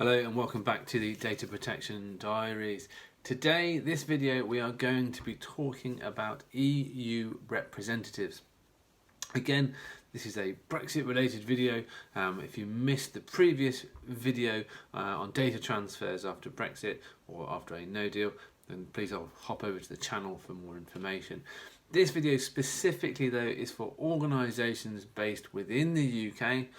Hello and welcome back to the Data Protection Diaries. Today, this video, we are going to be talking about EU representatives. Again, this is a Brexit related video. If you missed the previous video on data transfers after Brexit or after a no deal, then please hop over to the channel for more information. This video specifically though is for organisations based within the UK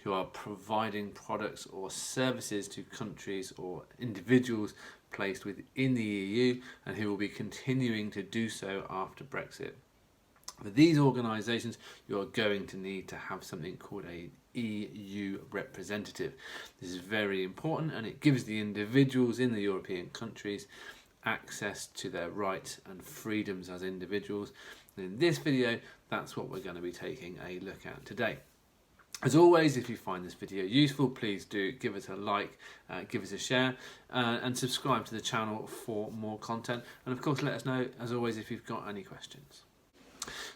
who are providing products or services to countries or individuals placed within the EU and who will be continuing to do so after Brexit. For these organisations, you are going to need to have something called an EU representative. This is very important and it gives the individuals in the European countries access to their rights and freedoms as individuals. And in this video, that's what we're going to be taking a look at today. As always, if you find this video useful, please do give us a like, give us a share, and subscribe to the channel for more content. And of course, let us know, as always, if you've got any questions.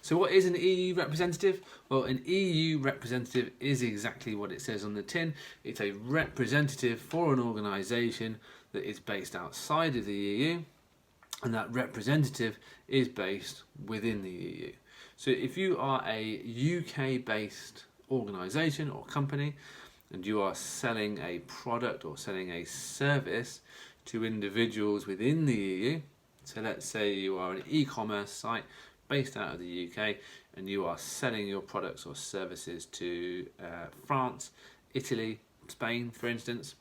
So what is an EU representative? Well, an EU representative is exactly what it says on the tin. It's a representative for an organisation that is based outside of the EU, and that representative is based within the EU. So if you are a UK-based organisation or company and you are selling a product or selling a service to individuals within the EU, so let's say you are an e-commerce site based out of the UK and you are selling your products or services to France, Italy, Spain for instance,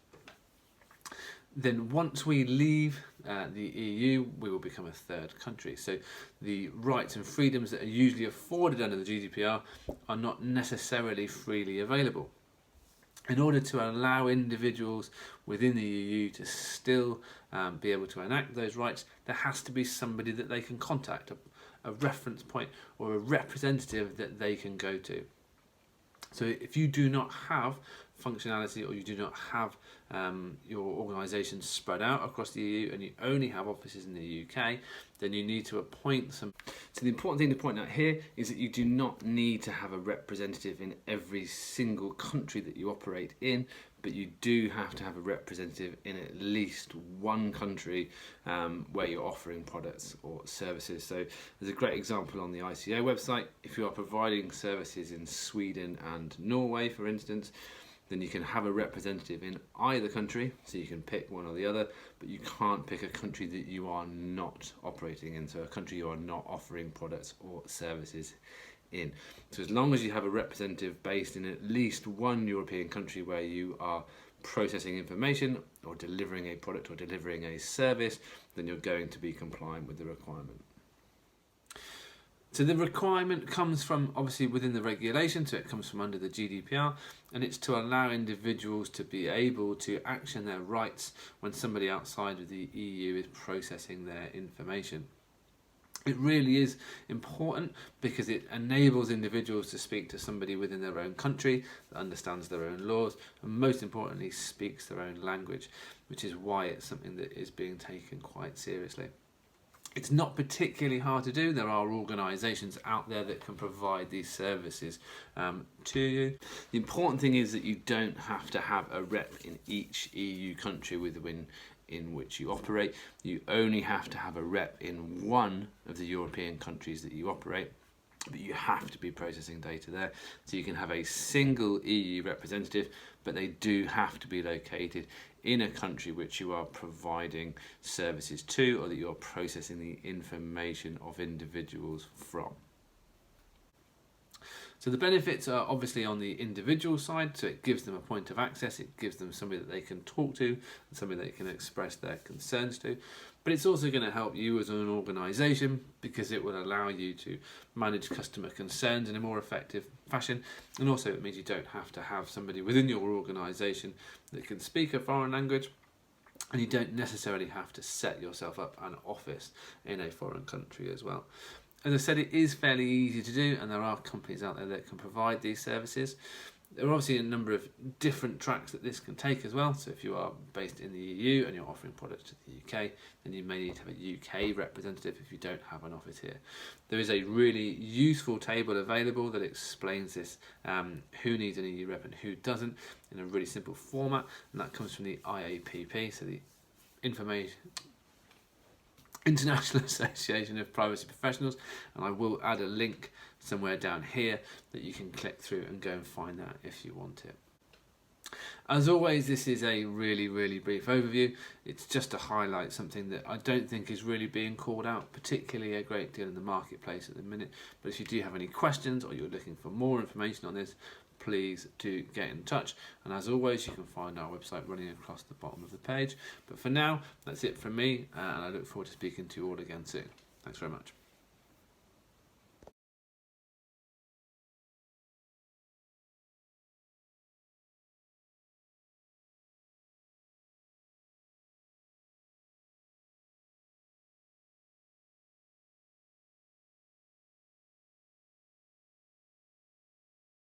then once we leave the EU, we will become a third country. So the rights and freedoms that are usually afforded under the GDPR are not necessarily freely available. In order to allow individuals within the EU to still be able to enact those rights, there has to be somebody that they can contact, a reference point or a representative that they can go to. So if you do not have functionality or you do not have your organisation spread out across the EU and you only have offices in the UK, then you need to appoint some. So the important thing to point out here is that you do not need to have a representative in every single country that you operate in, but you do have to have a representative in at least one country where you're offering products or services. So there's a great example on the ICO website. If you are providing services in Sweden and Norway, for instance, then you can have a representative in either country, so you can pick one or the other, but you can't pick a country that you are not operating in, so a country you are not offering products or services in. So as long as you have a representative based in at least one European country where you are processing information or delivering a product or delivering a service, then you're going to be compliant with the requirement. So the requirement comes from obviously within the regulation, so it comes from under the GDPR, and it's to allow individuals to be able to action their rights when somebody outside of the EU is processing their information. It really is important because it enables individuals to speak to somebody within their own country that understands their own laws and most importantly speaks their own language, which is why it's something that is being taken quite seriously. It's not particularly hard to do. There are organisations out there that can provide these services to you. The important thing is that you don't have to have a rep in each EU country in which you operate. You only have to have a rep in one of the European countries that you operate, but you have to be processing data there. So you can have a single EU representative, but they do have to be located in a country which you are providing services to or that you're processing the information of individuals from. So the benefits are obviously on the individual side, so it gives them a point of access, it gives them somebody that they can talk to, and somebody they can express their concerns to. But it's also going to help you as an organisation because it will allow you to manage customer concerns in a more effective fashion, and also it means you don't have to have somebody within your organisation that can speak a foreign language, and you don't necessarily have to set yourself up an office in a foreign country as well. As I said, it is fairly easy to do and there are companies out there that can provide these services. There are obviously a number of different tracks that this can take as well. So if you are based in the EU and you're offering products to the UK, then you may need to have a UK representative if you don't have an office here. There is a really useful table available that explains this, who needs an EU rep and who doesn't, in a really simple format, and that comes from the IAPP, so the International Association of Privacy Professionals, and I will add a link somewhere down here that you can click through and go and find that if you want it. As always, this is a really brief overview. It's just to highlight something that I don't think is really being called out particularly a great deal in the marketplace at the minute. But if you do have any questions or you're looking for more information on this, please do get in touch. And as always, you can find our website running across the bottom of the page. But for now, that's it from me, and I look forward to speaking to you all again soon. Thanks very much.